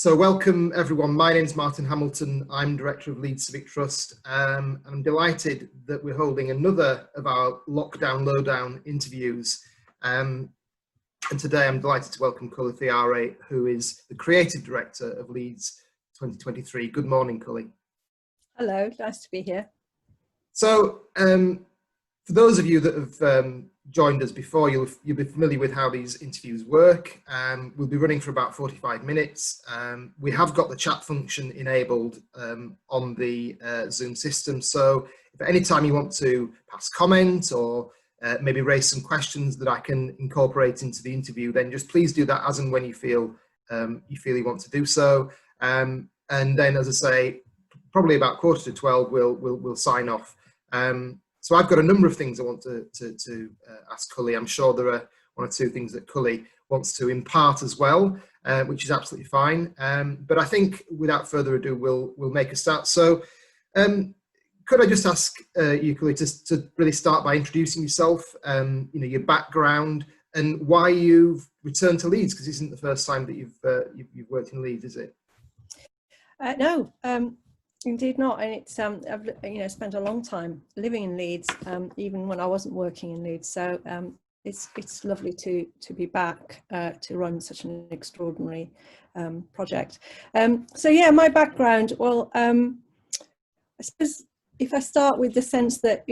So welcome everyone, my name's Martin Hamilton, I'm Director of Leeds Civic Trust, and I'm delighted that we're holding another of our Lockdown Lowdown interviews. And today I'm delighted to welcome Kully Thiarai, who is the Creative Director of Leeds 2023. Good morning, Kully. Hello, nice to be here. So for those of you that have joined us before, you'll be familiar with how these interviews work. We'll be running for about 45 minutes. We have got the chat function enabled on the Zoom system. So if at any time you want to pass comment or maybe raise some questions that I can incorporate into the interview, then just please do that as and when you feel you want to do so. And then, as I say, probably about 11:45, we'll sign off. So I've got a number of things I want to ask Kully. I'm sure there are one or two things that Kully wants to impart as well, which is absolutely fine. But I think without further ado, we'll make a start. So could I just ask you, Kully, to really start by introducing yourself, your background and why you've returned to Leeds, because this isn't the first time that you've worked in Leeds, is it? No. Indeed not, and it's I've spent a long time living in Leeds, even when I wasn't working in Leeds. So it's lovely to be back to run such an extraordinary project. So yeah, my background. Well, I suppose if I start with the sense that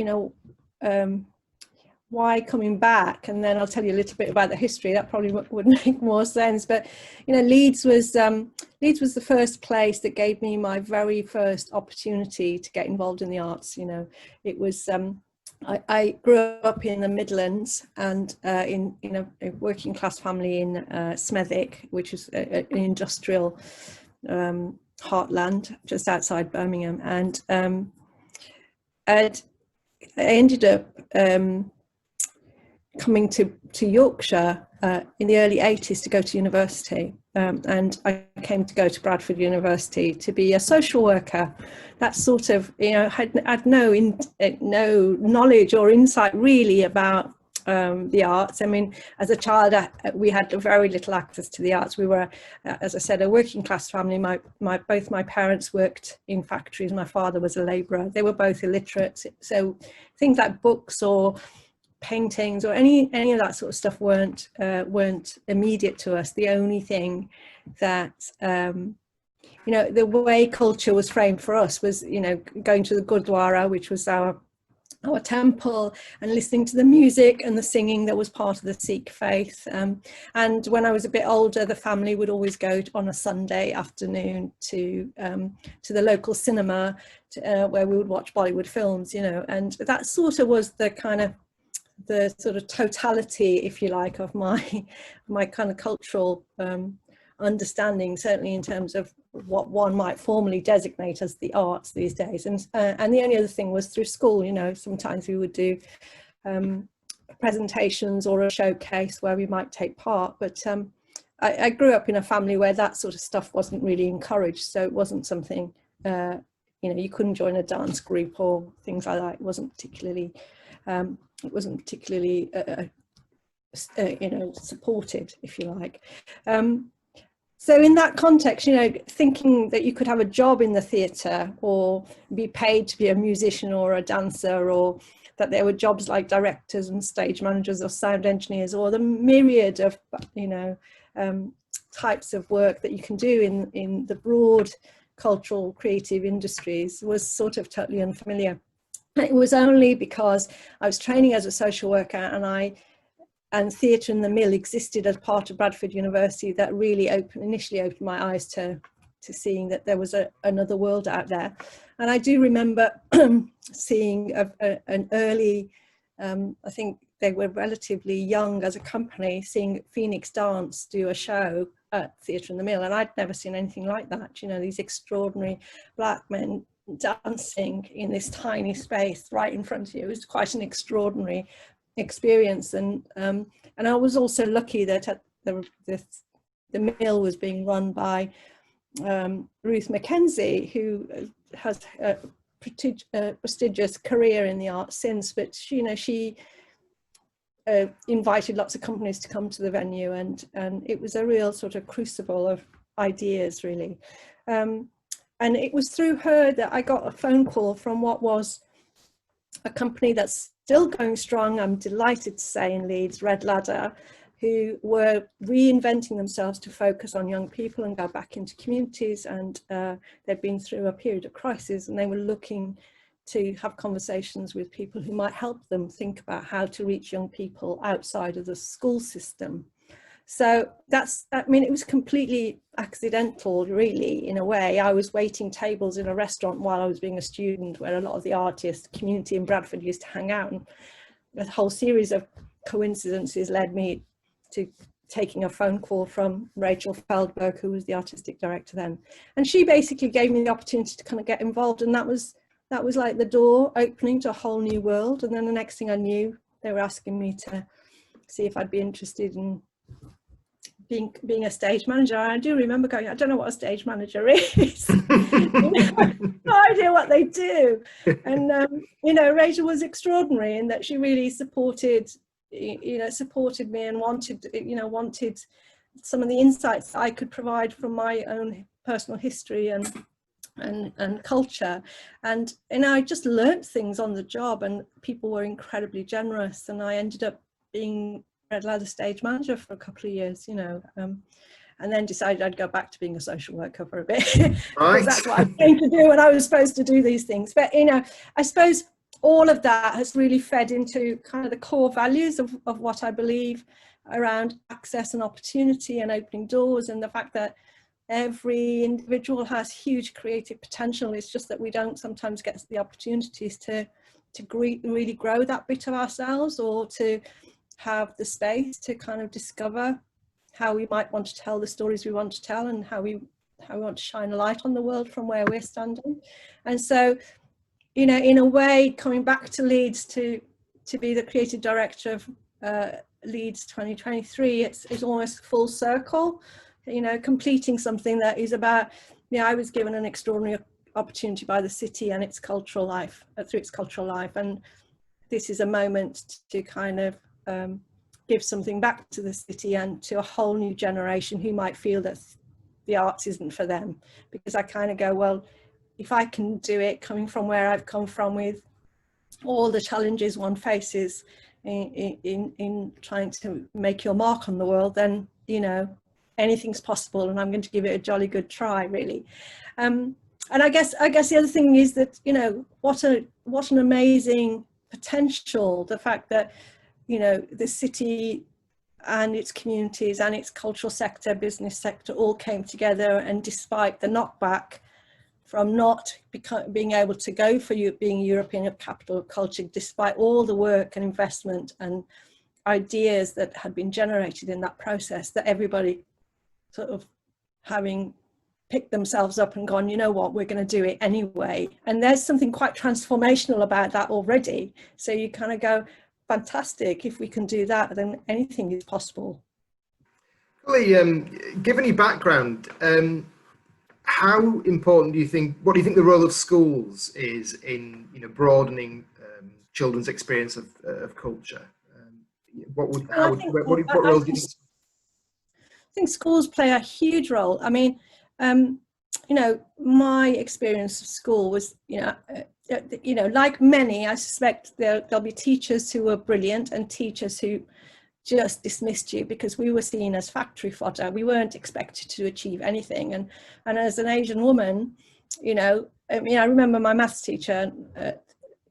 why coming back, and then I'll tell you a little bit about the history. That probably would make more sense. But Leeds was the first place that gave me my very first opportunity to get involved in the arts. It was I grew up in the Midlands and in a working class family in Smethwick, which is an industrial heartland just outside Birmingham, and I ended up coming to Yorkshire in the early 80s to go to university, and I came to go to Bradford University to be a social worker. That sort of, had no knowledge or insight really about the arts. I mean, as a child, we had very little access to the arts. We were, as I said, a working class family. Both my parents worked in factories. My father was a labourer. They were both illiterate, so things like books or paintings or any of that sort of stuff weren't immediate to us. The only thing that the way culture was framed for us was going to the Gurdwara, which was our temple, and listening to the music and the singing that was part of the Sikh faith. And when I was a bit older, the family would always go on a Sunday afternoon to the local cinema where we would watch Bollywood films, and that sort of was the sort of totality, if you like, of my kind of cultural understanding, certainly in terms of what one might formally designate as the arts these days. And the only other thing was through school. Sometimes we would do presentations or a showcase where we might take part, but I grew up in a family where that sort of stuff wasn't really encouraged, so it wasn't something you couldn't join a dance group or things like that. It wasn't particularly supported, if you like. So in that context, thinking that you could have a job in the theatre or be paid to be a musician or a dancer, or that there were jobs like directors and stage managers or sound engineers, or the myriad of types of work that you can do in the broad cultural creative industries, was sort of totally unfamiliar. It was only because I was training as a social worker and Theatre in the Mill existed as part of Bradford University that really initially opened my eyes to seeing that there was another world out there. And I do remember seeing an early, I think they were relatively young as a company, seeing Phoenix Dance do a show at Theatre in the Mill, and I'd never seen anything like that. These extraordinary black men dancing in this tiny space right in front of you. It was quite an extraordinary experience, and I was also lucky that the mill was being run by Ruth Mackenzie, who has a prestigious career in the arts since, but she invited lots of companies to come to the venue, and it was a real sort of crucible of ideas, really. And it was through her that I got a phone call from what was a company that's still going strong, I'm delighted to say, in Leeds, Red Ladder, who were reinventing themselves to focus on young people and go back into communities. And they'd been through a period of crisis, and they were looking to have conversations with people who might help them think about how to reach young people outside of the school system. So I mean, it was completely accidental, really, in a way. I was waiting tables in a restaurant while I was being a student, where a lot of the artist community in Bradford used to hang out. And a whole series of coincidences led me to taking a phone call from Rachel Feldberg, who was the artistic director then. And she basically gave me the opportunity to kind of get involved. And that was like the door opening to a whole new world. And then the next thing I knew, they were asking me to see if I'd be interested in being a stage manager. I do remember going, I don't know what a stage manager is. No idea what they do. And you know, Rachel was extraordinary in that she really supported me and wanted some of the insights I could provide from my own personal history and culture. And I just learnt things on the job, and people were incredibly generous, and I ended up being Red Ladder stage manager for a couple of years, you know, and then decided I'd go back to being a social worker for a bit. Because that's what I was going to do when I was supposed to do these things. But, you know, I suppose all of that has really fed into kind of the core values of what I believe around access and opportunity and opening doors, and the fact that every individual has huge creative potential. It's just that we don't sometimes get the opportunities to really grow that bit of ourselves, or to have the space to kind of discover how we might want to tell the stories we want to tell, and how we want to shine a light on the world from where we're standing. And so, you know, in a way, coming back to Leeds to be the creative director of Leeds 2023, it's almost full circle, you know, completing something that is about, you know, I was given an extraordinary opportunity by the city and its cultural life, through its cultural life, and this is a moment to kind of give something back to the city and to a whole new generation who might feel that the arts isn't for them. Because I kind of go, well, if I can do it coming from where I've come from, with all the challenges one faces in trying to make your mark on the world, then, you know, anything's possible, and I'm going to give it a jolly good try, really. And I guess the other thing is that, you know, what an amazing potential, the fact that, you know, the city and its communities and its cultural sector, business sector, all came together, and despite the knockback from not being able to go for being European capital of culture, despite all the work and investment and ideas that had been generated in that process, that everybody sort of having picked themselves up and gone, you know what, we're going to do it anyway. And there's something quite transformational about that already. So you kind of go, fantastic, if we can do that, then anything is possible. Kully, given your background, how important what do you think the role of schools is in, you know, broadening children's experience of culture? What role do you think? I think schools play a huge role. I mean, you know, my experience of school was, you know, like many, I suspect there'll be teachers who were brilliant and teachers who just dismissed you because we were seen as factory fodder. We weren't expected to achieve anything. And as an Asian woman, you know, I mean, I remember my maths teacher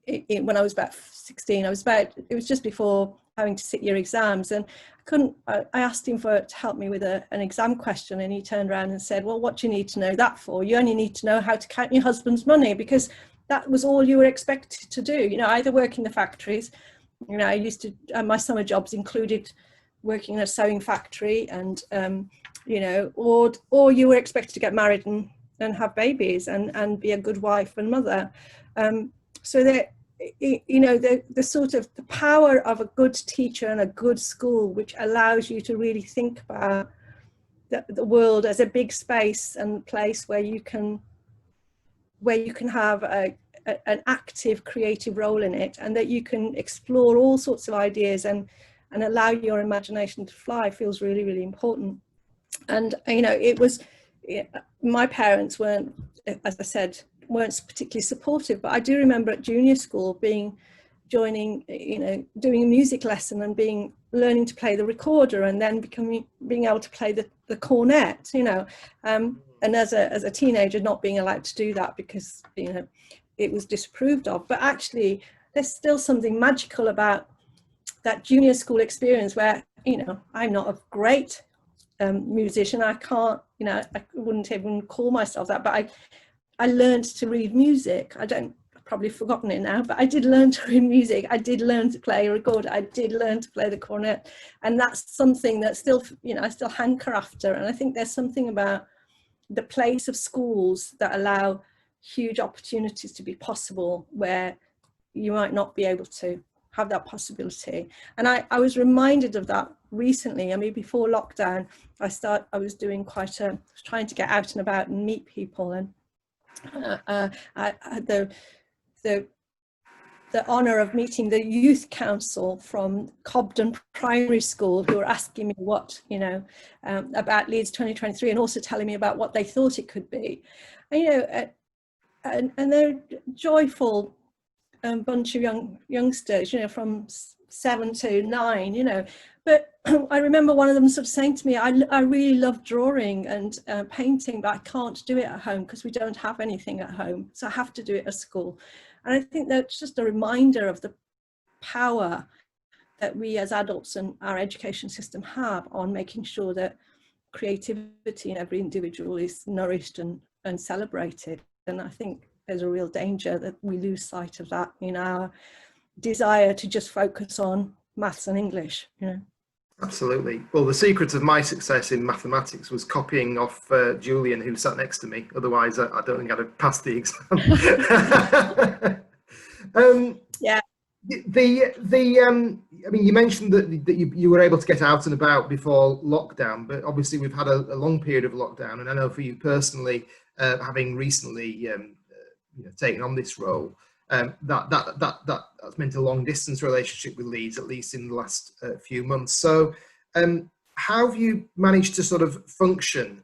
when I was about 16, it was just before having to sit your exams, and I asked him to help me with an exam question, and he turned around and said, well, what do you need to know that for? You only need to know how to count your husband's money, because that was all you were expected to do. You know, either work in the factories, you know, I used to, my summer jobs included working in a sewing factory, and, you know, or you were expected to get married and have babies and be a good wife and mother. So that, you know, the sort of the power of a good teacher and a good school, which allows you to really think about the world as a big space and place where you can have an active creative role in it, and that you can explore all sorts of ideas and allow your imagination to fly, feels really, really important. And, you know, it was my parents weren't, as I said, weren't particularly supportive, but I do remember at junior school joining, doing a music lesson and learning to play the recorder, and then being able to play the cornet, and as a teenager not being allowed to do that because it was disapproved of. But actually there's still something magical about that junior school experience where I'm not a great musician. I can't, I wouldn't even call myself that, but I learned to read music. I've probably forgotten it now, but I did learn to read music. I did learn to play a recorder. I did learn to play the cornet, and that's something that still, I still hanker after. And I think there's something about the place of schools that allow huge opportunities to be possible where you might not be able to have that possibility. And I was reminded of that recently. I mean, before lockdown, I was doing trying to get out and about and meet people, and I had the honour of meeting the youth council from Cobden Primary School, who were asking me what, about Leeds 2023, and also telling me about what they thought it could be. And they're joyful bunch of youngsters, from 7 to 9, but I remember one of them sort of saying to me, I really love drawing and painting, but I can't do it at home because we don't have anything at home, so I have to do it at school. And I think that's just a reminder of the power that we as adults and our education system have on making sure that creativity in every individual is nourished and celebrated. And I think there's a real danger that we lose sight of that in our desire to just focus on maths and English. Absolutely. Well, the secret of my success in mathematics was copying off Julian, who sat next to me. Otherwise, I don't think I'd have passed the exam. Yeah. I mean, you mentioned that you were able to get out and about before lockdown, but obviously we've had a long period of lockdown, and I know for you personally, having recently taken on this role, that's meant a long distance relationship with Leeds, at least in the last few months. So how have you managed to sort of function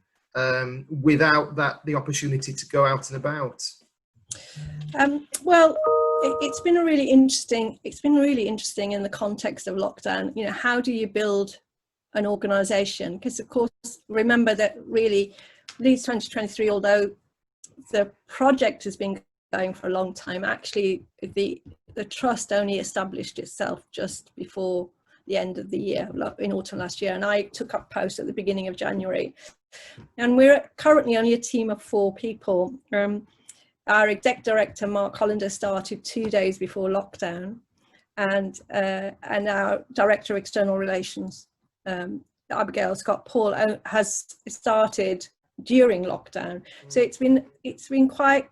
without the opportunity to go out and about? Well, it's been really interesting in the context of lockdown. How do you build an organisation? Because of course, remember that really Leeds 2023, although the project has been going for a long time, actually the trust only established itself just before the end of the year, in autumn last year, and I took up post at the beginning of January. And we're currently only a team of 4 people. Our exec director, Mark Hollander, started 2 days before lockdown, and our director of external relations, Abigail Scott Paul, has started during lockdown. So it's been quite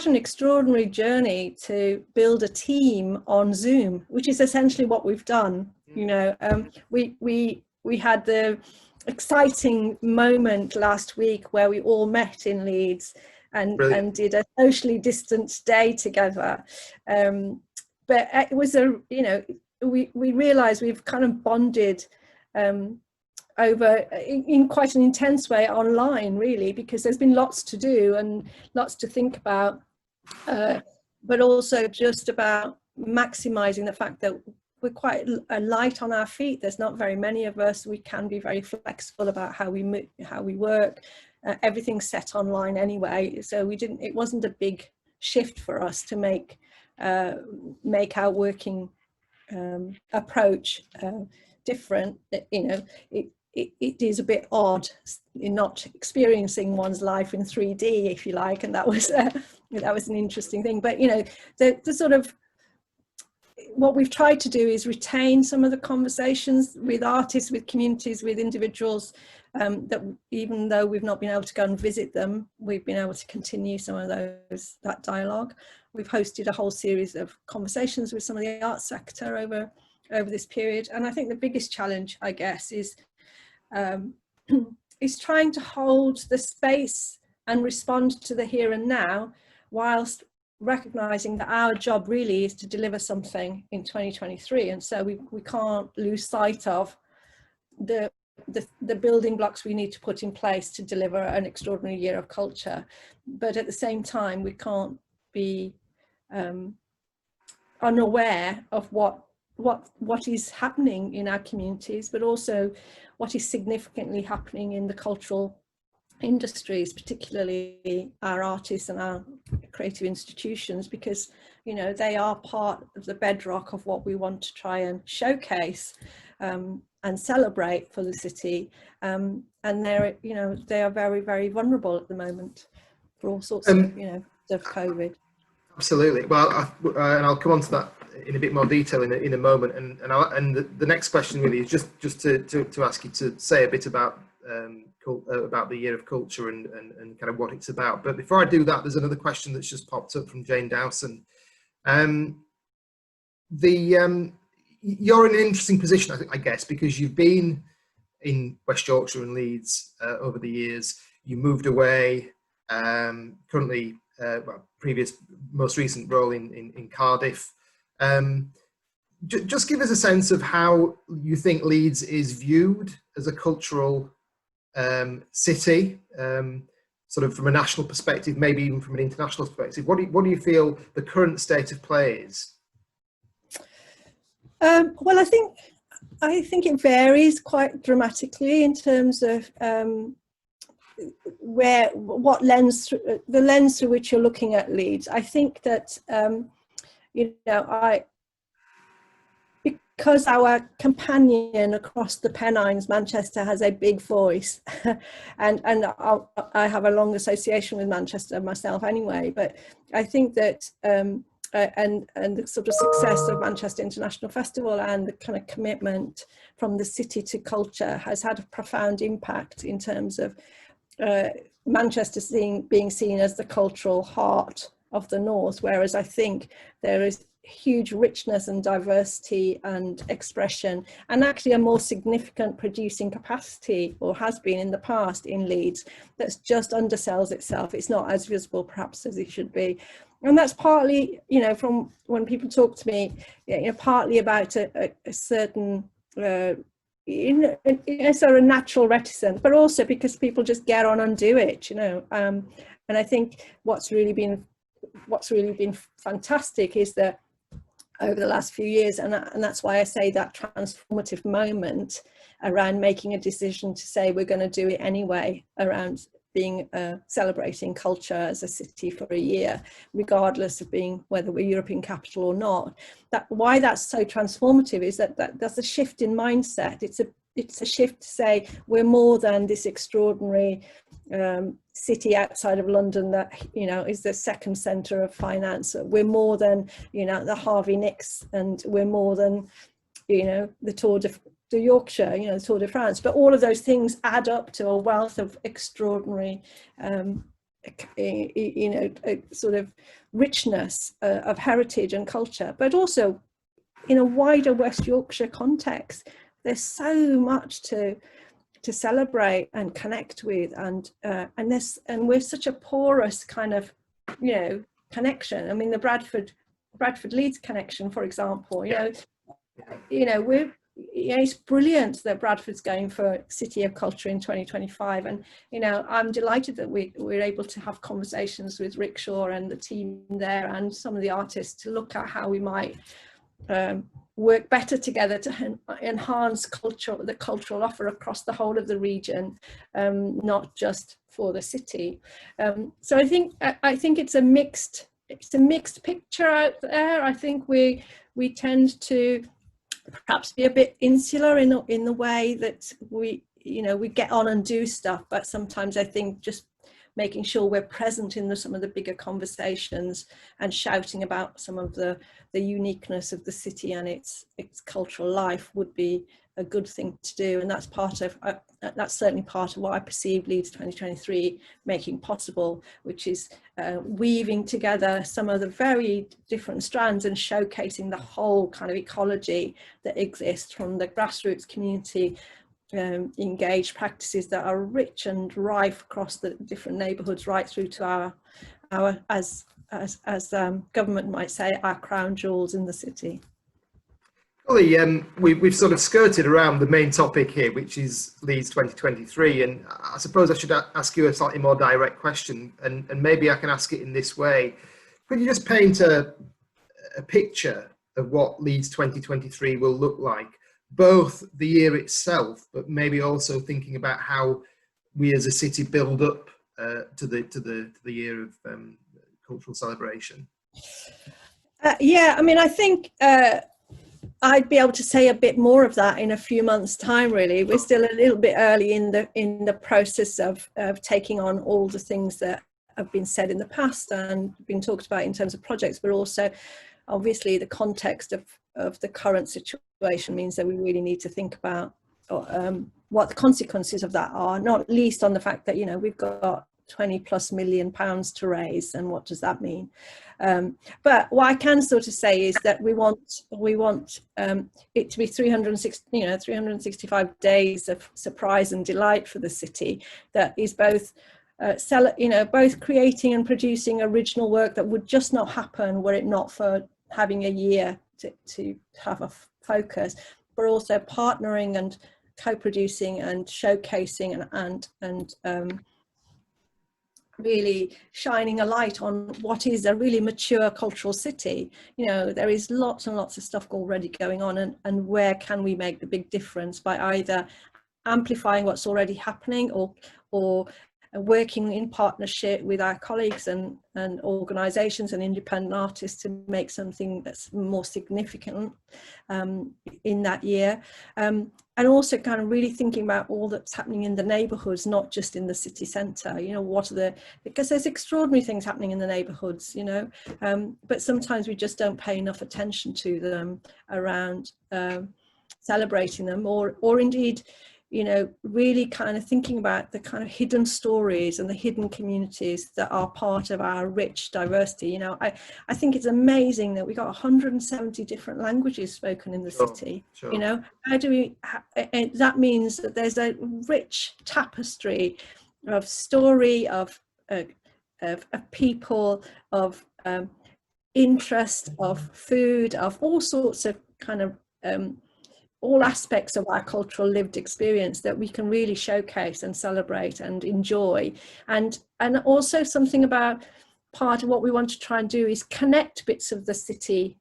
an extraordinary journey to build a team on Zoom, which is essentially what we've done. We had the exciting moment last week where we all met in Leeds and did a socially distanced day together. But it was we realized we've kind of bonded over in quite an intense way online, really, because there's been lots to do and lots to think about, but also just about maximizing the fact that we're quite light on our feet. There's not very many of us. We can be very flexible about how we work. Everything's set online anyway, so it wasn't a big shift for us to make our working approach different. It is a bit odd in not experiencing one's life in 3D, if you like, and that was an interesting thing. But the sort of what we've tried to do is retain some of the conversations with artists, with communities, with individuals, that even though we've not been able to go and visit them, we've been able to continue some of that dialogue. We've hosted a whole series of conversations with some of the arts sector over this period, and I think the biggest challenge, I guess, is trying to hold the space and respond to the here and now, whilst recognizing that our job really is to deliver something in 2023, and so we can't lose sight of the the building blocks we need to put in place to deliver an extraordinary year of culture. But at the same time, we can't be unaware of what is happening in our communities, but also what is significantly happening in the cultural industries, particularly our artists and our creative institutions, because they are part of the bedrock of what we want to try and showcase and celebrate for the city, and they are very, very vulnerable at the moment for all sorts of of COVID. Absolutely. Well, and I'll come on to that in a bit more detail in a moment. And the next question really is just to ask you to say a bit about the Year of Culture and kind of what it's about. But before I do that, there's another question that's just popped up from Jane Dowson. You're in an interesting position, I guess, because you've been in West Yorkshire and Leeds over the years. You moved away, currently, most recent role in Cardiff. Just give us a sense of how you think Leeds is viewed as a cultural city, sort of from a national perspective, maybe even from an international perspective. What do you feel the current state of play is? Well, I think it varies quite dramatically in terms of the lens through which you're looking at Leeds. I think that because our companion across the Pennines, Manchester, has a big voice, and I have a long association with Manchester myself anyway. But I think that and the sort of success of Manchester International Festival and the kind of commitment from the city to culture has had a profound impact in terms of Manchester being seen as the cultural heart of the North, whereas I think there is huge richness and diversity and expression, and actually a more significant producing capacity, or has been in the past, in Leeds, that's just undersells itself. It's not as visible perhaps as it should be, and that's partly, from when people talk to me, partly about a certain sort of natural reticence, but also because people just get on and do it, and I think what's really been fantastic is that over the last few years, and that's why I say that transformative moment around making a decision to say we're going to do it anyway, around being celebrating culture as a city for a year, regardless of being whether we're European capital or not. Why that's so transformative is that there's a shift in mindset. It's a shift to say we're more than this extraordinary city outside of London that is the second centre of finance. We're more than the Harvey Nicks, and we're more than the Tour de Yorkshire, the Tour de France. But all of those things add up to a wealth of extraordinary sort of richness of heritage and culture. But also in a wider West Yorkshire context, there's so much to celebrate and connect with, and we're such a porous kind of connection. I mean, the Bradford Leeds connection, for example, it's brilliant that Bradford's going for City of Culture in 2025, and I'm delighted that we're able to have conversations with Rickshaw and the team there and some of the artists to look at how we might work better together to enhance the cultural offer across the whole of the region, not just for the city. So I think it's a mixed picture out there. I think we tend to perhaps be a bit insular in the way that we get on and do stuff, but sometimes I think just making sure we're present in some of the bigger conversations and shouting about some of the uniqueness of the city and its cultural life would be a good thing to do. And that's certainly part of what I perceive Leeds 2023 making possible, which is weaving together some of the very different strands and showcasing the whole kind of ecology that exists from the grassroots community engaged practices that are rich and rife across the different neighbourhoods, right through to our as government might say, our crown jewels in the city. Kully, we've sort of skirted around the main topic here, which is Leeds 2023, and I suppose I should ask you a slightly more direct question, and maybe I can ask it in this way. Could you just paint a picture of what Leeds 2023 will look like, both the year itself, but maybe also thinking about how we as a city build up to the year of cultural celebration? Yeah, I mean, I think I'd be able to say a bit more of that in a few months' time. Really, we're still a little bit early in the process of taking on all the things that have been said in the past and been talked about in terms of projects, but also obviously the context of the current situation means that we really need to think about what the consequences of that are, not least on the fact that, you know, we've got 20+ million pounds to raise, and what does that mean? But what I can sort of say is that we want it to be 365 days of surprise and delight for the city, that is both both creating and producing original work that would just not happen were it not for having a year to have a focus, but also partnering and co-producing and showcasing and really shining a light on what is a really mature cultural city. You know, there is lots and lots of stuff already going on, and where can we make the big difference by either amplifying what's already happening or working in partnership with our colleagues and organisations and independent artists to make something that's more significant in that year. And also kind of really thinking about all that's happening in the neighbourhoods, not just in the city centre. You know, because there's extraordinary things happening in the neighbourhoods, you know, but sometimes we just don't pay enough attention to them around celebrating them, or indeed, you know, really kind of thinking about the kind of hidden stories and the hidden communities that are part of our rich diversity. You know, I think it's amazing that we got 170 different languages spoken in the city. Sure. You know, how do we, and that means that there's a rich tapestry of story, of people, of interest, of food, of all sorts of kind of all aspects of our cultural lived experience that we can really showcase and celebrate and enjoy. And also something about part of what we want to try and do is connect bits of the city,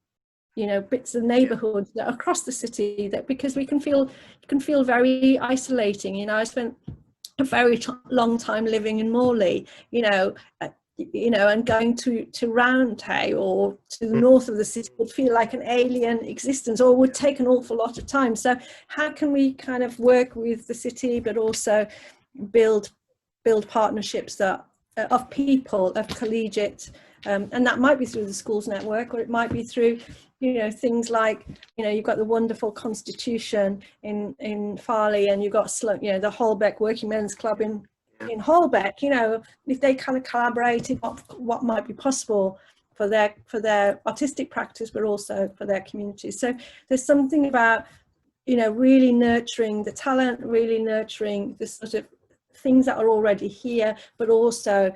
you know, bits of neighborhoods that are across the city, that because it can feel very isolating. You know, I spent a very long time living in Morley, you know, and going to Roundhay or to the north of the city would feel like an alien existence, or would take an awful lot of time. So how can we kind of work with the city, but also build partnerships that of people, of collegiate, and that might be through the schools network, or it might be through, you know, things like, you know, you've got the wonderful Constitution in Farley, and you've got, you know, the Holbeck Working Men's Club in Holbeck. You know, if they kind of collaborated, what might be possible for their artistic practice, but also for their communities. So there's something about, you know, really nurturing the talent, really nurturing the sort of things that are already here, but also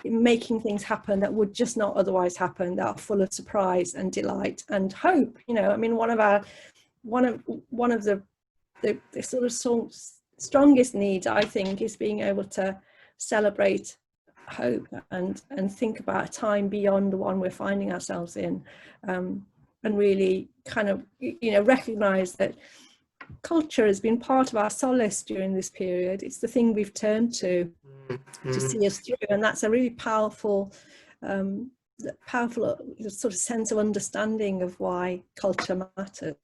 making things happen that would just not otherwise happen, that are full of surprise and delight and hope. You know, I mean, one of the sort of strongest needs, I think, is being able to celebrate hope and think about a time beyond the one we're finding ourselves in, and really kind of, you know, recognize that culture has been part of our solace during this period. It's the thing we've turned to see us through, and that's a really powerful sort of sense of understanding of why culture matters.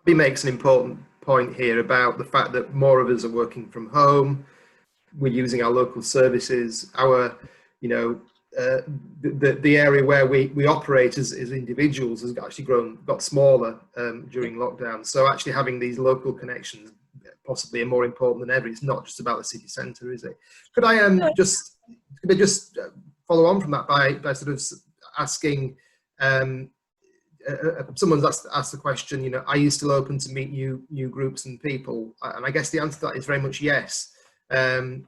He makes an important point here about the fact that more of us are working from home. We're using our local services. Our, you know, the area where we operate as individuals has actually got smaller during lockdown. So actually having these local connections possibly are more important than ever. It's not just about the city centre, is it? Could I just follow on from that by sort of asking? Someone's asked the question, you know, are you still open to meet new groups and people? And I guess the answer to that is very much yes.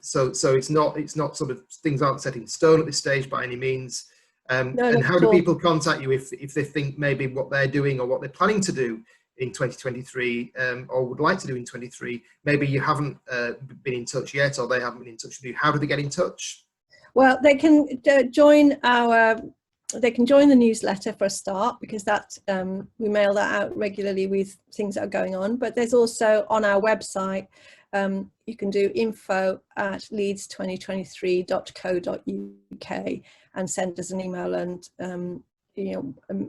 So it's not sort of, things aren't set in stone at this stage by any means. And how do people contact you if they think maybe what they're doing or what they're planning to do in 2023 or would like to do in 23, maybe you haven't been in touch yet, or they haven't been in touch with you, how do they get in touch? Well, they can join the newsletter for a start, because that we mail that out regularly with things that are going on. But there's also on our website, you can do info@leeds2023.co.uk and send us an email, and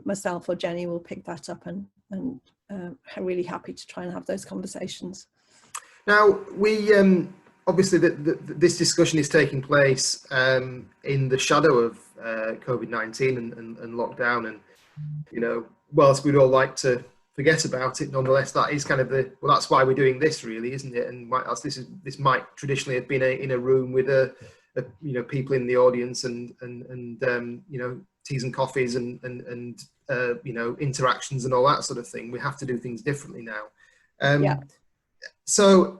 myself or Jenny will pick that up, and I'm really happy to try and have those conversations. Now, we obviously this discussion is taking place in the shadow of COVID-19 and lockdown, and whilst we'd all like to forget about it, nonetheless, that is kind of that's why we're doing this, really, isn't it? And this might traditionally have been in a room with people in the audience and teas and coffees and interactions and all that sort of thing. We have to do things differently now. Yeah. So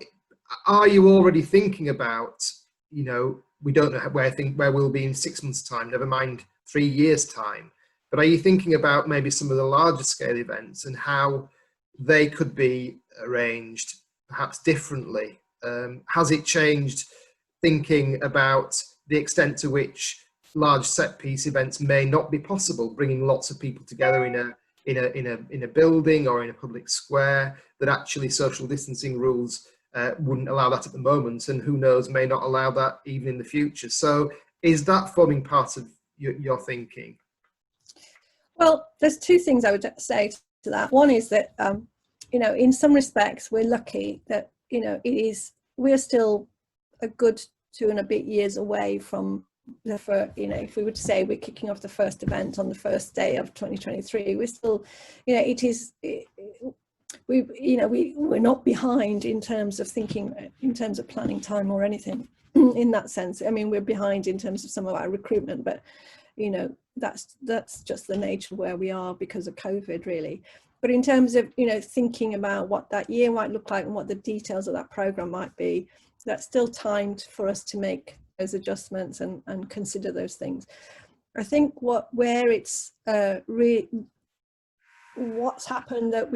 are you already thinking about, we don't know where we'll be in 6 months' time, never mind 3 years' time, but are you thinking about maybe some of the larger scale events and how they could be arranged perhaps differently? Has it changed thinking about the extent to which large set piece events may not be possible, bringing lots of people together in a building or in a public square, that actually social distancing rules wouldn't allow that at the moment, and who knows, may not allow that even in the future? So is that forming part of your thinking? Well, there's two things I would say to that. One is that, in some respects, we're lucky that, we're still a good 2 and a bit years away from if we would say we're kicking off the first event on the first day of 2023, we're still, we're not behind in terms of thinking, in terms of planning time or anything in that sense. I mean, we're behind in terms of some of our recruitment, but that's just the nature of where we are because of COVID, really. But in terms of thinking about what that year might look like and what the details of that program might be, that's still time for us to make those adjustments and consider those things. I think where it's what's happened that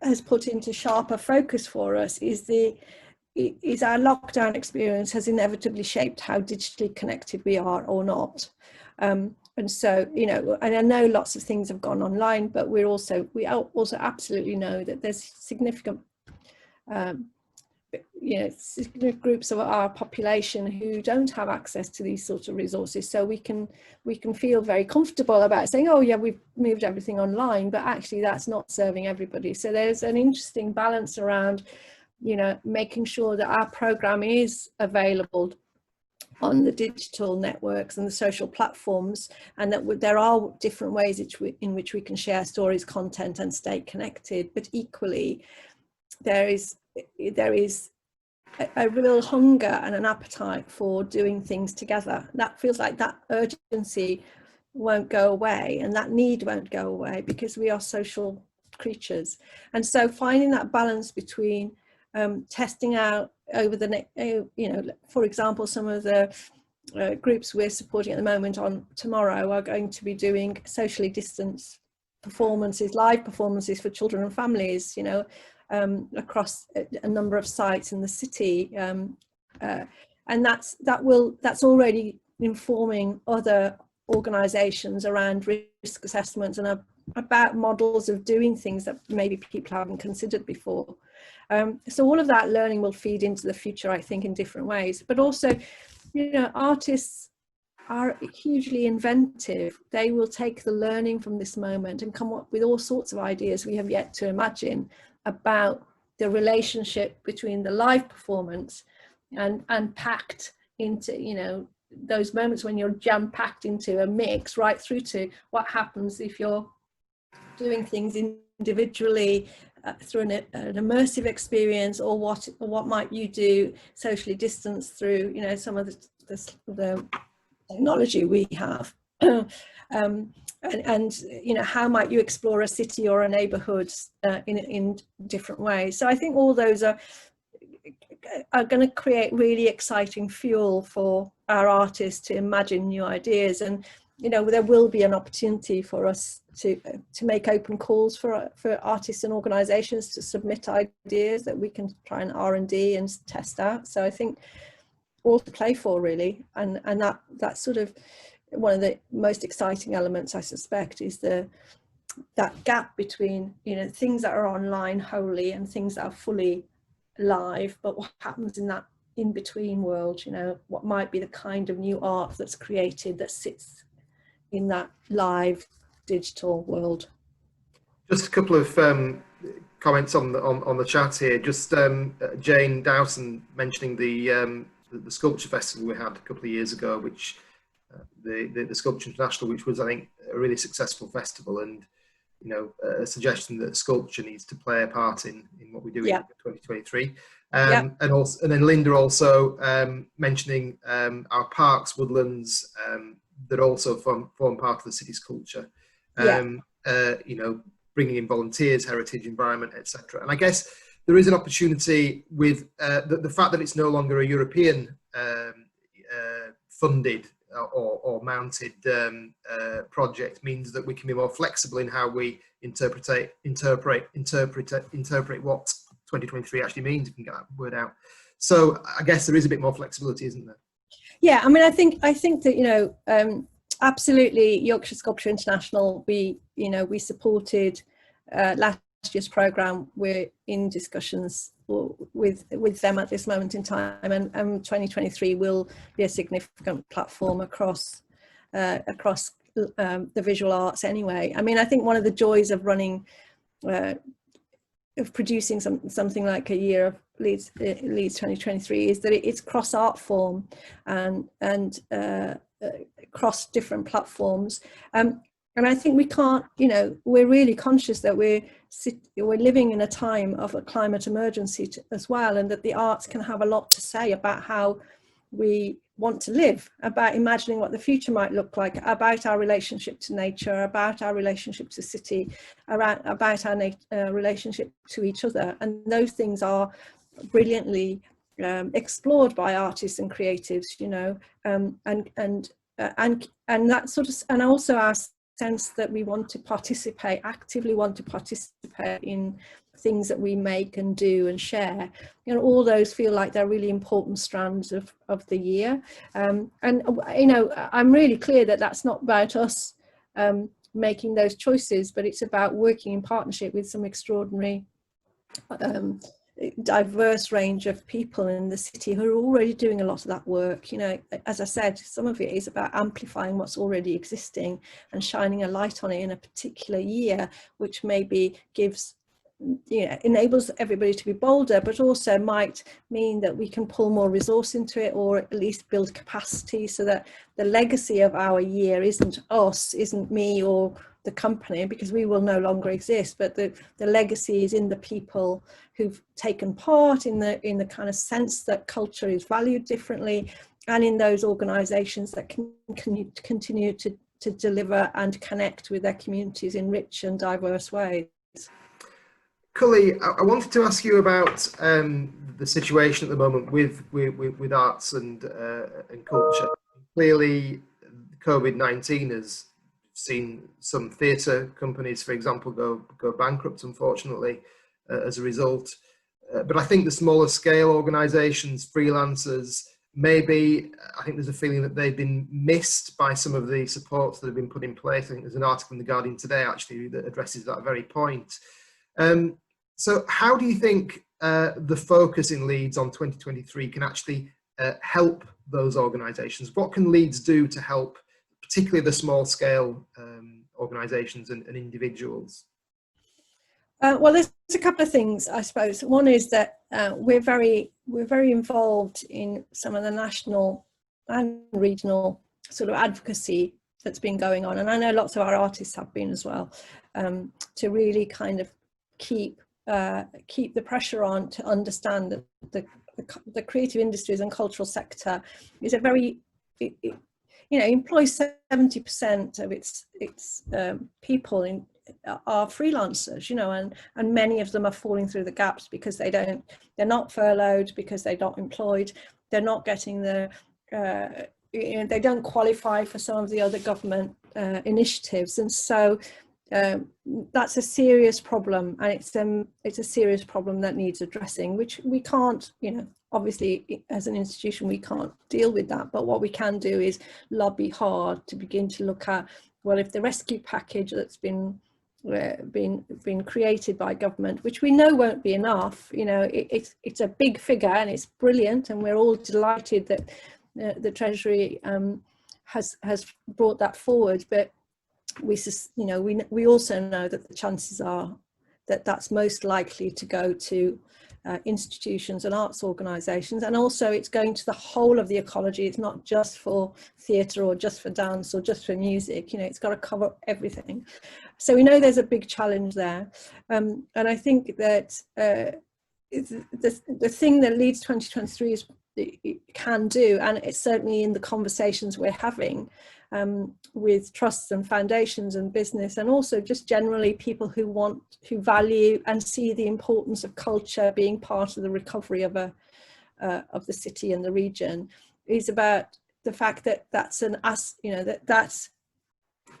has put into sharper focus for us is our lockdown experience has inevitably shaped how digitally connected we are or not. And so, and I know lots of things have gone online, but we also absolutely know that there's significant groups of our population who don't have access to these sorts of resources. So we can feel very comfortable about saying, oh yeah, we've moved everything online, but actually that's not serving everybody. So there's an interesting balance around, making sure that our program is available on the digital networks and the social platforms, and that there are different ways in which we can share stories, content, and stay connected. But equally, there is a real hunger and an appetite for doing things together. That feels like that urgency won't go away, and that need won't go away, because we are social creatures. And so finding that balance between testing out over the next, for example, some of the groups we're supporting at the moment on tomorrow are going to be doing socially distanced performances, live performances for children and families, across a number of sites in the city, and that's already informing other organisations around risk assessments and about models of doing things that maybe people haven't considered before. So all of that learning will feed into the future, I think, in different ways. But also, artists are hugely inventive. They will take the learning from this moment and come up with all sorts of ideas we have yet to imagine about the relationship between the live performance and packed into, those moments when you're jam-packed into a mix, right through to what happens if you're doing things individually through an immersive experience, or what might you do socially distanced through, some of the technology we have. And how might you explore a city or a neighborhood in different ways? So I think all those are going to create really exciting fuel for our artists to imagine new ideas. And you know, there will be an opportunity for us to make open calls for artists and organisations to submit ideas that we can try and R&D and test out. So I think all to play for, really, and that's sort of one of the most exciting elements, I suspect, is that gap between, you know, things that are online wholly and things that are fully live, but what happens in that in between world, you know, what might be the kind of new art that's created that sits in that live digital world. Just a couple of comments on the chat here. Just Jane Dowson mentioning the sculpture festival we had a couple of years ago, which the Sculpture International, which was, I think, a really successful festival, and you know, a suggestion that sculpture needs to play a part in what we do in 2023. And then Linda also mentioning our parks, woodlands that also form part of the city's culture. You know, bringing in volunteers, heritage, environment, etc. And I guess there is an opportunity with the fact that it's no longer a European funded or mounted project means that we can be more flexible in how we interpret what 2023 actually means, if you can get that word out. So I guess there is a bit more flexibility, isn't there? Yeah, I mean, I think that, you know, absolutely, Yorkshire Sculpture International, we supported last year's programme. We're in discussions with them at this moment in time, and 2023 will be a significant platform across the visual arts anyway. I mean, I think one of the joys of running of producing something like a year of Leeds 2023 is that it's cross art form and across different platforms, and I think we can't, you know, we're really conscious that we're living in a time of a climate emergency as well, and that the arts can have a lot to say about how we want to live, about imagining what the future might look like, about our relationship to nature, about our relationship to city, about our relationship to each other. And those things are brilliantly explored by artists and creatives, you know, and that sort of, and also our sense that we want to participate, actively want to participate in things that we make and do and share. You know, all those feel like they're really important strands of the year. And, you know, I'm really clear that that's not about us making those choices, but it's about working in partnership with some extraordinary diverse range of people in the city who are already doing a lot of that work. You know, as I said, some of it is about amplifying what's already existing and shining a light on it in a particular year, which maybe gives, you know, enables everybody to be bolder, but also might mean that we can pull more resource into it, or at least build capacity, so that the legacy of our year isn't us, isn't me or the company, because we will no longer exist, but the legacy is in the people who've taken part in the kind of sense that culture is valued differently, and in those organisations that can continue to deliver and connect with their communities in rich and diverse ways. Kully, I wanted to ask you about the situation at the moment with arts and culture. Clearly, COVID-19 has seen some theatre companies, for example, go bankrupt, unfortunately, as a result. But I think the smaller scale organisations, freelancers, maybe, I think there's a feeling that they've been missed by some of the supports that have been put in place. I think there's an article in The Guardian today, actually, that addresses that very point. So how do you think the focus in Leeds on 2023 can actually help those organisations? What can Leeds do to help, particularly the small scale organisations and individuals? Well, there's a couple of things, I suppose. One is that we're very involved in some of the national and regional sort of advocacy that's been going on, and I know lots of our artists have been as well, to really kind of keep the pressure on to understand that the creative industries and cultural sector is a very, you know, employs 70% of its people are freelancers, you know, and many of them are falling through the gaps because they're not furloughed, because they're not employed, they're not getting the they don't qualify for some of the other government initiatives, and so that's a serious problem, and it's a serious problem that needs addressing, which we can't, obviously as an institution we can't deal with that, but what we can do is lobby hard to begin to look at, well, if the rescue package that's been created by government, which we know won't be enough, it's a big figure and it's brilliant, and we're all delighted that the Treasury has brought that forward, but we also know that the chances are that that's most likely to go to institutions and arts organisations, and also it's going to the whole of the ecology. It's not just for theatre or just for dance or just for music. It's got to cover everything. So we know there's a big challenge there, and I think that the thing that Leeds 2023 can do, and it's certainly in the conversations we're having with trusts and foundations and business, and also just generally people who value and see the importance of culture being part of the recovery of the city and the region, is about the fact that that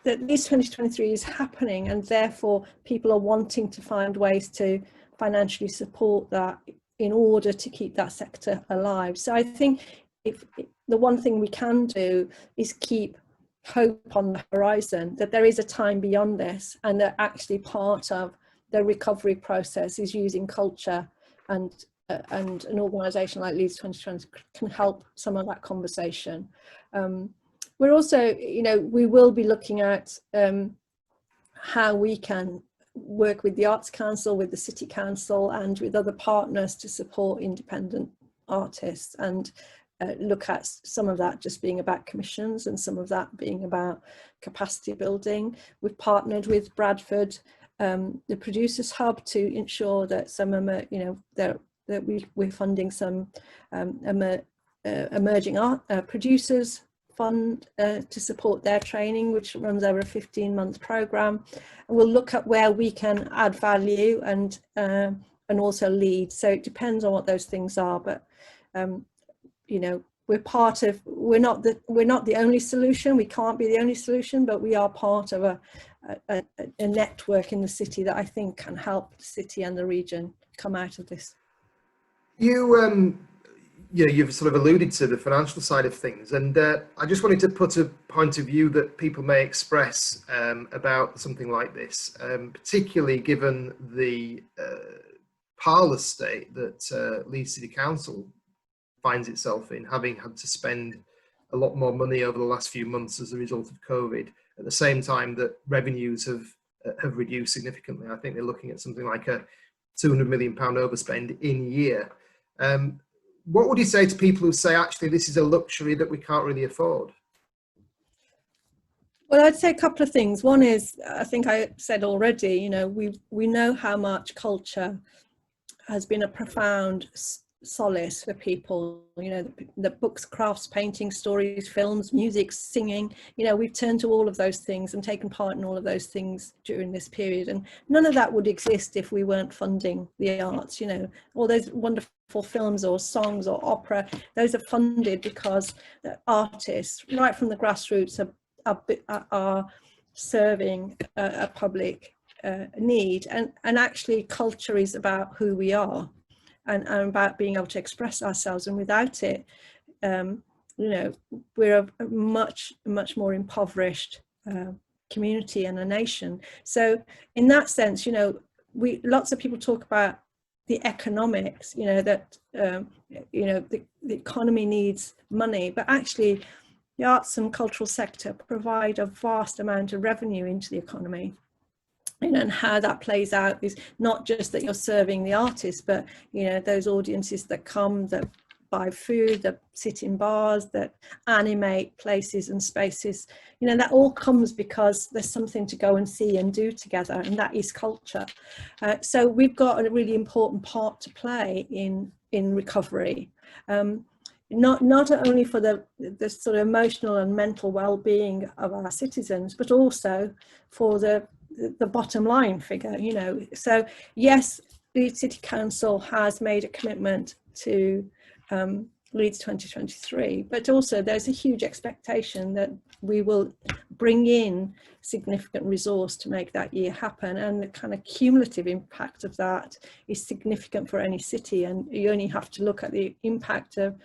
Leeds 2023 is happening, and therefore people are wanting to find ways to financially support that in order to keep that sector alive. So I think the one thing we can do is keep hope on the horizon, that there is a time beyond this, and that actually part of the recovery process is using culture, and an organisation like Leeds 2020 can help some of that conversation. We're also, we will be looking at how we can work with the Arts Council, with the City Council, and with other partners to support independent artists, and look at some of that just being about commissions and some of that being about capacity building. We've partnered with Bradford, the Producers Hub, to ensure that some we're funding some emerging art producers fund to support their training, which runs over a 15-month program. And we'll look at where we can add value and also lead. So it depends on what those things are, but we're not the only solution. We can't be the only solution, but we are part of a network in the city that I think can help the city and the region come out of this. You've sort of alluded to the financial side of things, and I just wanted to put a point of view that people may express about something like this, particularly given the parlous state that Leeds City Council finds itself in, having had to spend a lot more money over the last few months as a result of COVID, at the same time that revenues have reduced significantly. I think they're looking at something like a £200 million overspend in year. What would you say to people who say, actually, this is a luxury that we can't really afford? Well, I'd say a couple of things. One is, I think I said already, we know how much culture has been a profound solace for people, the books, crafts, painting, stories, films, music, singing, we've turned to all of those things and taken part in all of those things during this period, and none of that would exist if we weren't funding the arts. All those wonderful films or songs or opera, those are funded because the artists right from the grassroots are serving a public need, and actually culture is about who we are and about being able to express ourselves, and without it, we're a much more impoverished community and a nation. So in that sense, lots of people talk about the economics, that the economy needs money, but actually the arts and cultural sector provide a vast amount of revenue into the economy. And how that plays out is not just that you're serving the artists, but those audiences that come, that buy food, that sit in bars, that animate places and spaces, that all comes because there's something to go and see and do together, and that is culture. So we've got a really important part to play in recovery, not only for the sort of emotional and mental well-being of our citizens, but also for the bottom line figure. So yes, the City Council has made a commitment to Leeds 2023, but also there's a huge expectation that we will bring in significant resource to make that year happen, and the kind of cumulative impact of that is significant for any city. And you only have to look at the impact of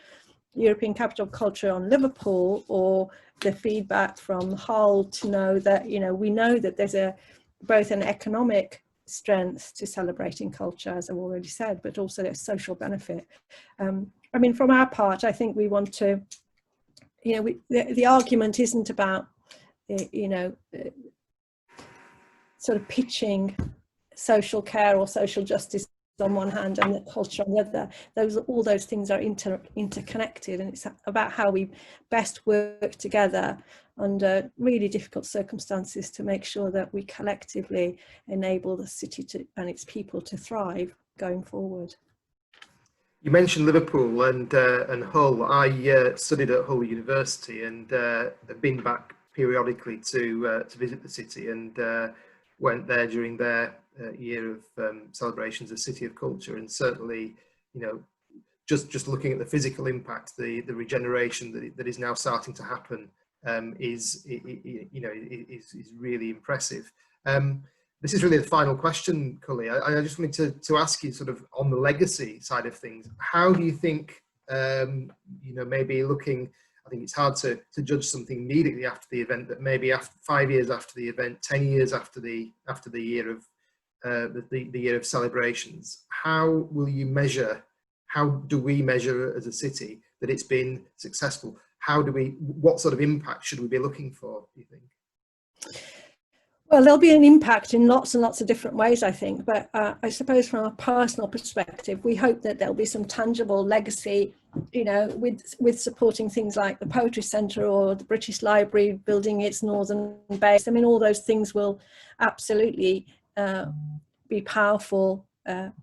European Capital of Culture on Liverpool, or the feedback from Hull, to know that, you know, we know that there's both an economic strength to celebrating culture, as I've already said, but also there's social benefit. I mean, from our part, I think we want to, you know, the argument isn't about, you know, sort of pitching social care or social justice on one hand and the culture on the other. All those things are interconnected, and it's about how we best work together under really difficult circumstances to make sure that we collectively enable the city and its people to thrive going forward. You mentioned Liverpool and Hull. I studied at Hull University and have been back periodically to visit the city, and went there during their year of celebrations of City of Culture. And certainly, you know, just looking at the physical impact, the regeneration that is now starting to happen is really impressive. This is really the final question, Kully. I just wanted to ask you, sort of on the legacy side of things, how do you think, you know, maybe looking, I think it's hard to judge something immediately after the event, but maybe after 5 years after the event, 10 years after the year of the year of celebrations, how will you measure? How do we measure as a city that it's been successful? What sort of impact should we be looking for, do you think? Well, there'll be an impact in lots and lots of different ways, I think. But I suppose from a personal perspective, we hope that there'll be some tangible legacy, you know, with supporting things like the Poetry Centre or the British Library building its northern base. I mean, all those things will absolutely be powerful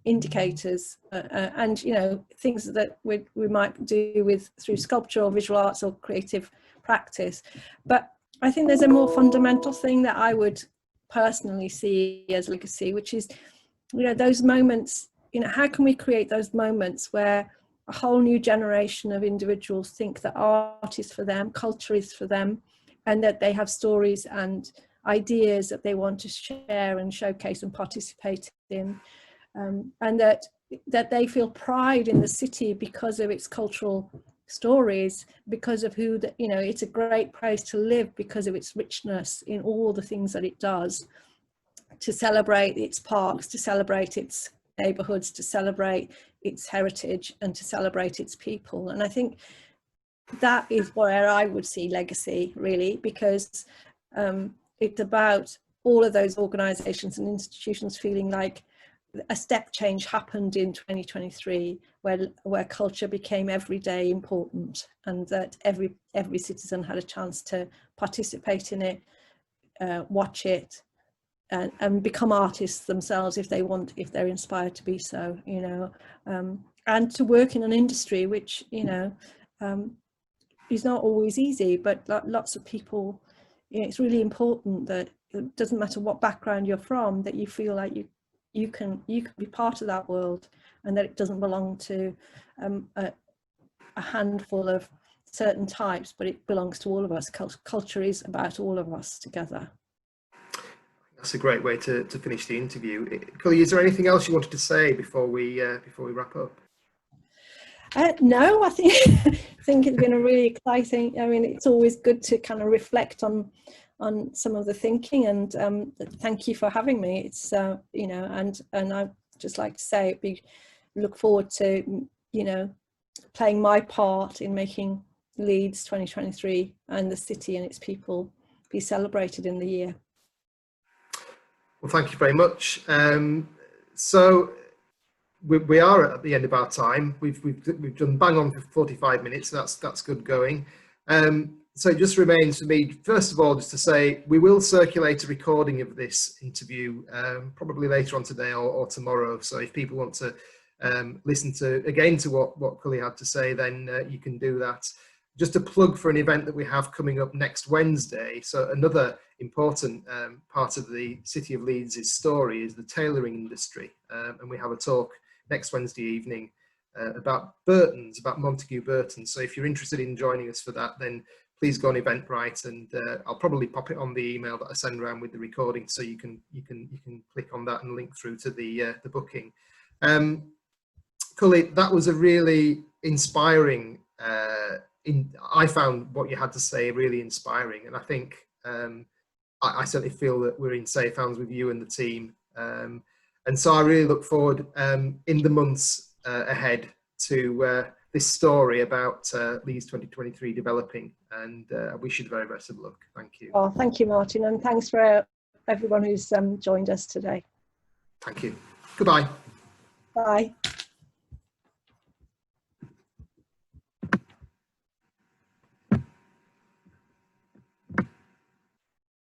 indicators, and, you know, things that we might do through sculpture or visual arts or creative practice. But I think there's a more fundamental thing that I would personally see as legacy, which is, you know, those moments, you know, how can we create those moments where a whole new generation of individuals think that art is for them, culture is for them, and that they have stories and ideas that they want to share and showcase and participate in, and that they feel pride in the city because of its cultural stories, because of who you know, it's a great place to live because of its richness in all the things that it does, to celebrate its parks, to celebrate its neighborhoods, to celebrate its heritage, and to celebrate its people. And I think that is where I would see legacy, really, because it's about all of those organizations and institutions feeling like a step change happened in 2023, where culture became everyday important, and that every citizen had a chance to participate in it, watch it, and become artists themselves if they're inspired to be so, you know, and to work in an industry which, you know, is not always easy, but lots of people, you know, it's really important that it doesn't matter what background you're from, that you feel like you can be part of that world, and that it doesn't belong to a handful of certain types, but it belongs to all of us. Culture is about all of us together. That's a great way to finish the interview. Kully, is there anything else you wanted to say before we wrap up? No, I think it's been a really exciting. I mean, it's always good to kind of reflect on some of the thinking, and thank you for having me. It's you know, and I'd just like to say, look forward to, you know, playing my part in making Leeds 2023 and the city and its people be celebrated in the year. Well, thank you very much. So we are at the end of our time. We've done bang on for 45 minutes. So that's good going. So it just remains for me, first of all, just to say we will circulate a recording of this interview probably later on today or tomorrow. So if people want to listen to what Kully had to say, then you can do that. Just a plug for an event that we have coming up next Wednesday. So another important part of the City of Leeds' story is the tailoring industry. And we have a talk next Wednesday evening about Burton's, about Montague Burton. So if you're interested in joining us for that, then please go on Eventbrite, and I'll probably pop it on the email that I send around with the recording, so you can click on that and link through to the booking. Kully, that was a really inspiring. I found what you had to say really inspiring, and I think I certainly feel that we're in safe hands with you and the team. And so I really look forward in the months ahead to this story about Leeds 2023 developing, and I wish you the very best of luck. Thank you. Oh, thank you, Martin, and thanks for everyone who's joined us today. Thank you. Goodbye. Bye.